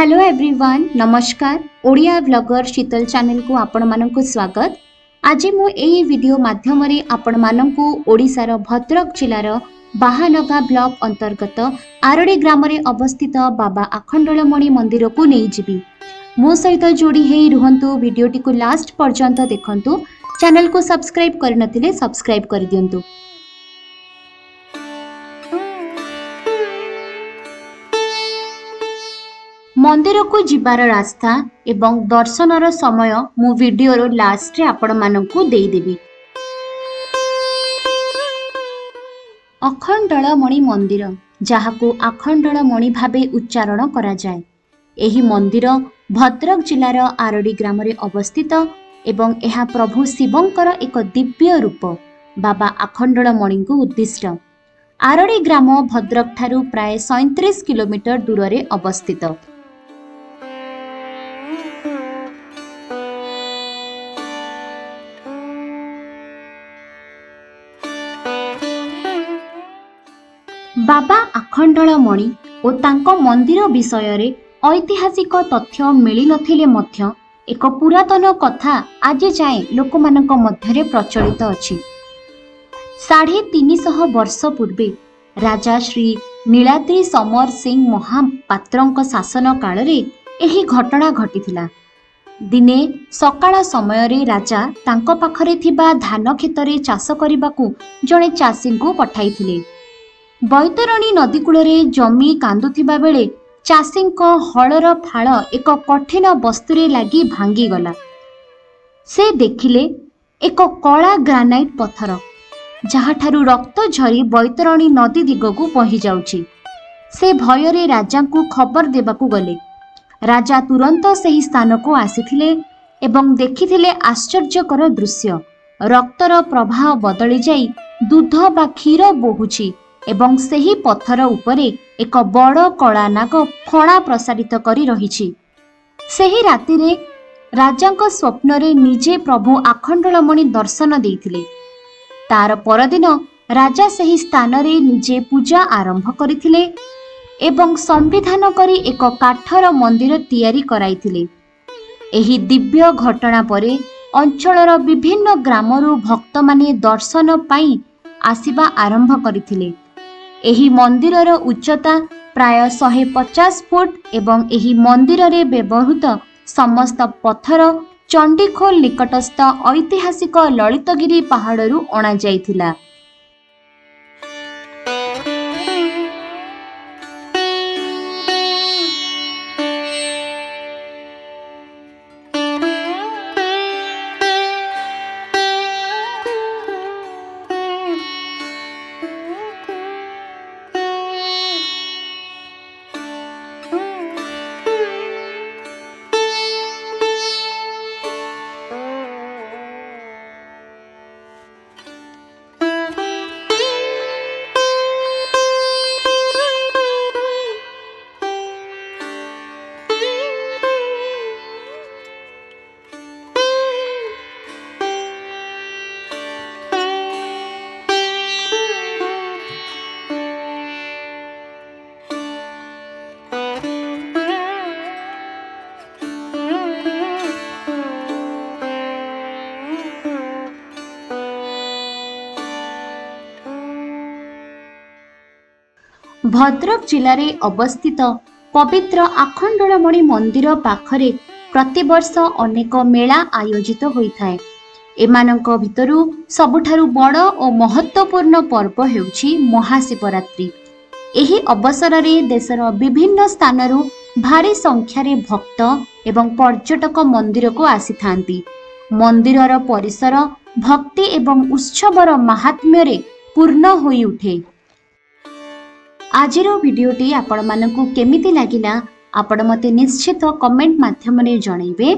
Hello everyone, नमस्कार। Odia blogger शीतल channel को आपण मानक स्वागत। आज मु एई वीडियो माध्यम रे आपण मानक ओडिशार भद्रक जिलार बाहानगा ब्लॉक अंतर्गत आरडी ग्राम रे अवस्थित बाबा आखंडलमणि मंदिर को नहीं जीवी। मो सहित जोड़ी हेई रुहंतु। वीडियोटी को लास्ट पर्यंत देखंतु। चैनल को सब्सक्राइब करनथिले सब्सक्राइब कर दियंतु। मंदिर को जीवार रास्ता एवं दर्शनर समय मु वीडियो लास्ट रे आपण मानकु देई देबी। अखंडलमणि मंदिर जहाकु आखंडलमणि भाबे उच्चारण करा जाय। एही मंदिर भद्रक जिलार आरडी ग्राम रे अवस्थित एवं एहा प्रभु शिवंकर एक दिव्य रूप बाबा आखंडलमणि को उद्दिष्ट। आरडी ग्राम भद्रक ठारू प्राय 37 किलोमीटर दूर रे अवस्थित। बाबा आखंडलमणि और तांको मंदिर विषय रे ऐतिहासिक तथ्य मिली नथिले मध्य एक पुरातन कथा आज जाए लोकमानक मध्यरे प्रचलित अछि। 350 वर्ष पूर्वे राजा श्री नीलाद्री समर सिंह महापात्रंक शासन काल रे एही घटना घटिथिला। दिने सकाळ समय रे राजा तांको पाखरे थिबा धान खेतरे चाष करिबाकू जणे चाषी को पठाइथिले। बैतरणी नदी कूଳରେ जमी कांदुथिबा बेले चाषीଙ୍କ हळर फाळ एक कठिन वस्तुरे लागि भांगी गला। से देखिले एक कला ग्रानाइट पत्थर जहाठारू रक्त झरी बैतरणी नदी दिगकू बही जाउछि। से भयरे राजा को खबर देबाकू गले। राजा तुरंत सही स्थान को आसीथिले एवं देखिथिले आश्चर्यकर दृश्य। रक्तर प्रवाह बदली जाई दूध बा क्षीर बोहुछि एवं सेही पत्थर उपरे एक बड़ कला नाग फणा प्रसारित करी रहिछि। सेही रातिरे राजांक स्वप्न रे निजे प्रभु आखंडलमणि दर्शन देइथिले। तार परदिन राजा सेही स्थान रे निजे पूजा आरंभ करिथिले एवं संविधान करी एक काठर मंदिर तैयारी कराइथिले। एही दिव्य घटना परे अंचलर विभिन्न ग्रामरू भक्त माने दर्शन पाई आसीबा आरंभ करिथिले। एही मंदिरर उच्चता प्राय 150 फुट एवं एही मंदिर रे व्यवहृत समस्त पत्थर चंडीखोल निकटस्थ ऐतिहासिक ललितगिरी पहाड़रू अणा जाइथिला। भद्रक जिले में अवस्थित पवित्र आखंडलमणि मंदिर पाखरे प्रतिवर्ष अनेक मेला आयोजित होइथाय। एमानक भितरु सबुठारु बड़ और महत्वपूर्ण पर्व हेउछि महाशिवरात्रि। एही अवसर रे देशर विभिन्न स्थानरू भारी संख्यार भक्त एवं पर्यटक मंदिर को आसीथांती। मंदिरर परिसर भक्ति एवं उत्सवर महात्म्य रे पूर्ण होई उठे। आजिरो वीडियोटी आपण मानकु केमिति लागिला आपण मते निश्चित कमेंट माध्यम रे जणाइबे।